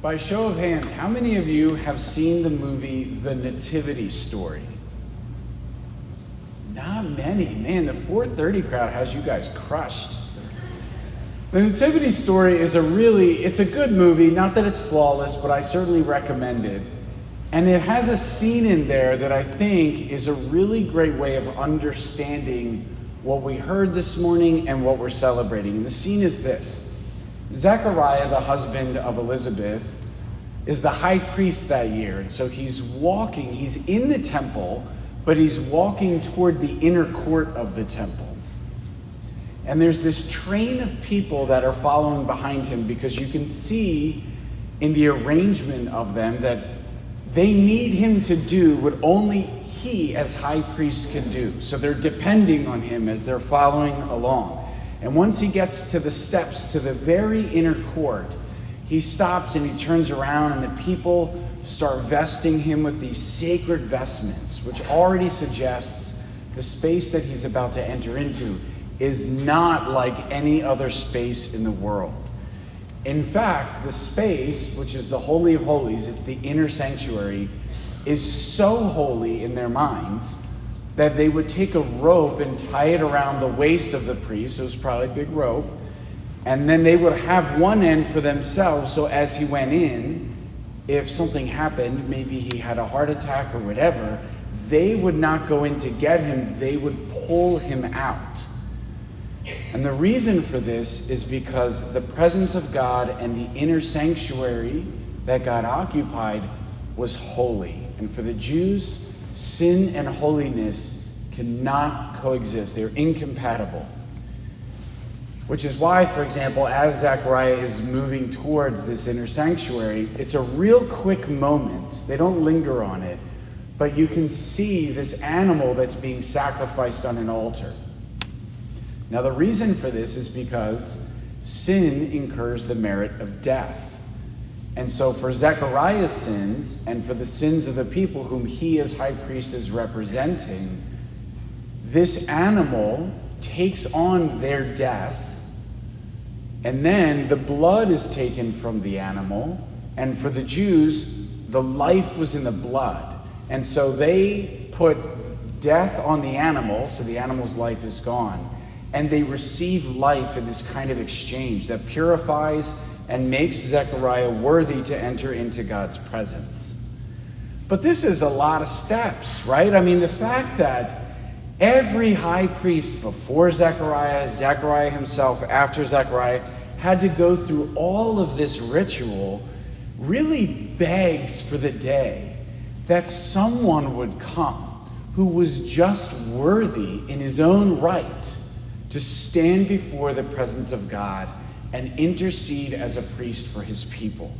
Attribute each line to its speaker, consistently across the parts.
Speaker 1: By show of hands, how many of you have seen the movie The Nativity Story? Not many. Man, the 4:30 crowd has you guys crushed. The Nativity Story is it's a good movie. Not that it's flawless, but I certainly recommend it. And it has a scene in there that I think is a really great way of understanding what we heard this morning and what we're celebrating. And the scene is this. Zechariah, the husband of Elizabeth, is the high priest that year. And so he's in the temple, but he's walking toward the inner court of the temple. And there's this train of people that are following behind him, because you can see in the arrangement of them that they need him to do what only he as high priest can do. So they're depending on him as they're following along. And once he gets to the steps to the very inner court, he stops and he turns around, and the people start vesting him with these sacred vestments, which already suggests the space that he's about to enter into is not like any other space in the world. In fact, the space, which is the Holy of Holies, it's the inner sanctuary, is so holy in their minds that they would take a rope and tie it around the waist of the priest. So it was probably a big rope. And then they would have one end for themselves. So as he went in, if something happened, maybe he had a heart attack or whatever, they would not go in to get him. They would pull him out. And the reason for this is because the presence of God and the inner sanctuary that God occupied was holy. And for the Jews, sin and holiness cannot coexist. They're incompatible. Which is why, for example, as Zechariah is moving towards this inner sanctuary, it's a real quick moment. They don't linger on it, but you can see this animal that's being sacrificed on an altar. Now, the reason for this is because sin incurs the merit of death. And so for Zechariah's sins and for the sins of the people whom he as high priest is representing, this animal takes on their death, and then the blood is taken from the animal. And for the Jews, the life was in the blood. And so they put death on the animal, so the animal's life is gone. And they receive life in this kind of exchange that purifies and makes Zechariah worthy to enter into God's presence. But this is a lot of steps, right? I mean, the fact that every high priest before Zechariah, Zechariah himself after Zechariah, had to go through all of this ritual really begs for the day that someone would come who was just worthy in his own right to stand before the presence of God and intercede as a priest for his people.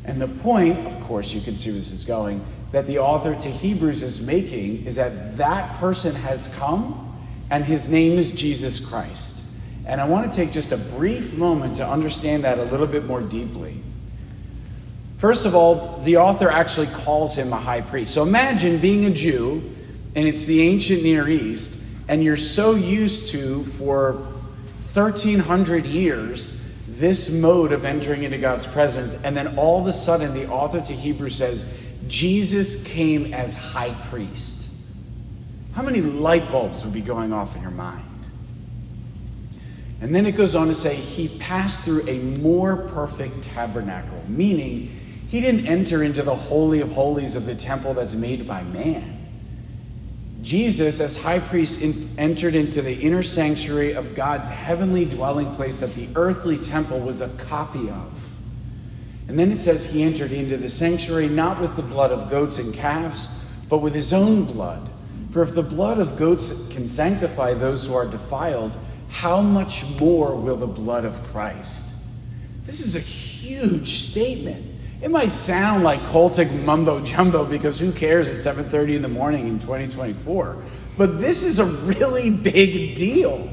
Speaker 1: And the point, of course, you can see where this is going, that the author to Hebrews is making is that person has come, and his name is Jesus Christ. And I want to take just a brief moment to understand that a little bit more deeply. First of all, the author actually calls him a high priest. So imagine being a Jew, and it's the ancient Near East, and you're so used to, for 1,300 years, this mode of entering into God's presence, and then all of a sudden the author to Hebrews says, Jesus came as high priest. How many light bulbs would be going off in your mind? And then it goes on to say, he passed through a more perfect tabernacle, meaning he didn't enter into the Holy of Holies of the temple that's made by man. Jesus, as high priest, entered into the inner sanctuary of God's heavenly dwelling place that the earthly temple was a copy of. And then it says he entered into the sanctuary not with the blood of goats and calves, but with his own blood. For if the blood of goats can sanctify those who are defiled, how much more will the blood of Christ? This is a huge statement. It might sound like cultic mumbo jumbo because who cares at 7:30 in the morning in 2024? But this is a really big deal.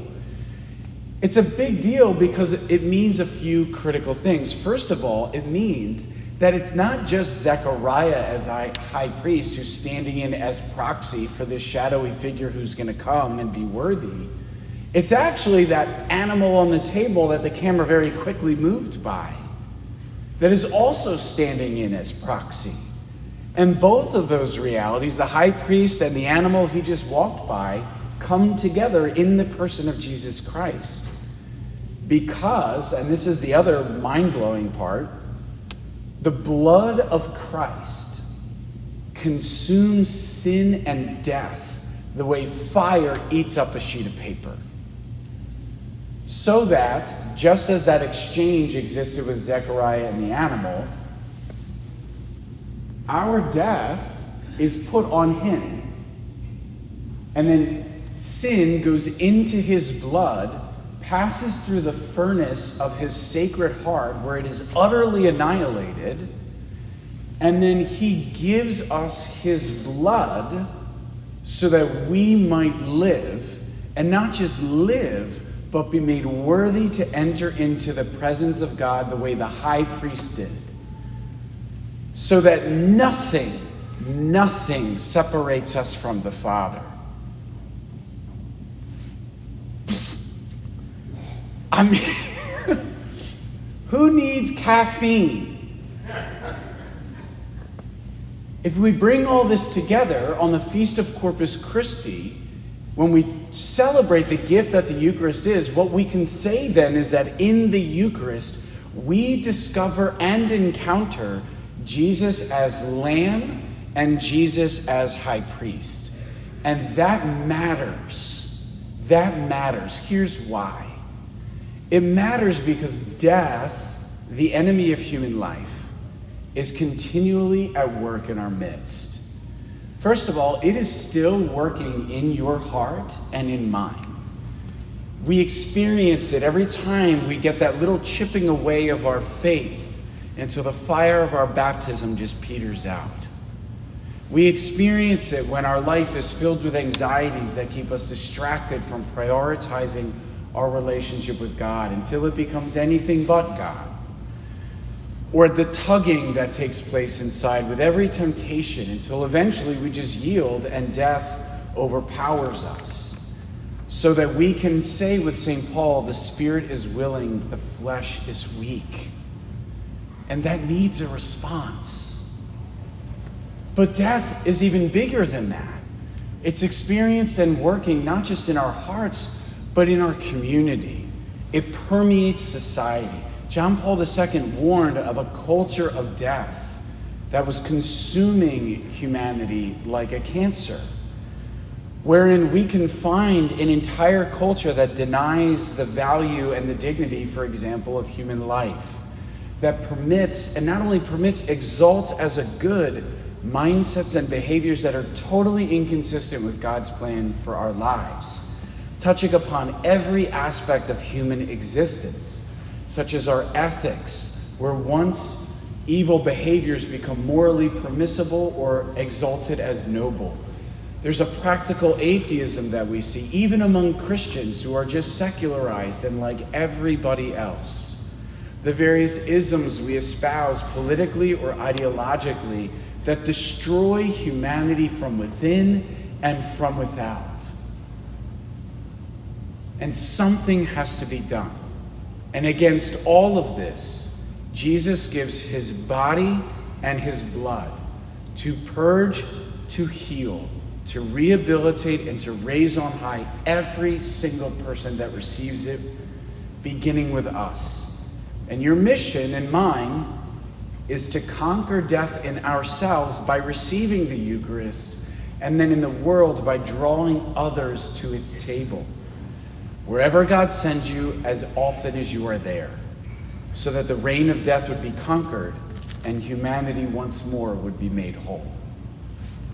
Speaker 1: It's a big deal because it means a few critical things. First of all, it means that it's not just Zechariah as high priest who's standing in as proxy for this shadowy figure who's going to come and be worthy. It's actually that animal on the table that the camera very quickly moved by. that is also standing in as proxy. And both of those realities, the high priest and the animal he just walked by, come together in the person of Jesus Christ. Because, and this is the other mind-blowing part, the blood of Christ consumes sin and death the way fire eats up a sheet of paper. So that, just as that exchange existed with Zechariah and the animal, our death is put on him. And then sin goes into his blood, passes through the furnace of his sacred heart where it is utterly annihilated, and then he gives us his blood so that we might live, and not just live, but be made worthy to enter into the presence of God the way the high priest did. So that nothing separates us from the Father. I mean, who needs caffeine? If we bring all this together on the Feast of Corpus Christi, when we celebrate the gift that the Eucharist is, what we can say then is that in the Eucharist, we discover and encounter Jesus as Lamb and Jesus as High Priest. And that matters. That matters. Here's why. It matters because death, the enemy of human life, is continually at work in our midst. First of all, it is still working in your heart and in mine. We experience it every time we get that little chipping away of our faith until the fire of our baptism just peters out. We experience it when our life is filled with anxieties that keep us distracted from prioritizing our relationship with God until it becomes anything but God. Or the tugging that takes place inside with every temptation until eventually we just yield and death overpowers us. So that we can say with St. Paul, the spirit is willing, the flesh is weak. And that needs a response. But death is even bigger than that. It's experienced and working not just in our hearts, but in our community. It permeates society. John Paul II warned of a culture of death that was consuming humanity like a cancer, wherein we can find an entire culture that denies the value and the dignity, for example, of human life, that permits, and not only permits, exalts as a good mindsets and behaviors that are totally inconsistent with God's plan for our lives, touching upon every aspect of human existence, such as our ethics, where once evil behaviors become morally permissible or exalted as noble. There's a practical atheism that we see, even among Christians who are just secularized and like everybody else. The various isms we espouse politically or ideologically that destroy humanity from within and from without. And something has to be done. And against all of this, Jesus gives his body and his blood to purge, to heal, to rehabilitate, and to raise on high every single person that receives it, beginning with us. And your mission and mine is to conquer death in ourselves by receiving the Eucharist, and then in the world by drawing others to its table. Wherever God sends you, as often as you are there, so that the reign of death would be conquered and humanity once more would be made whole.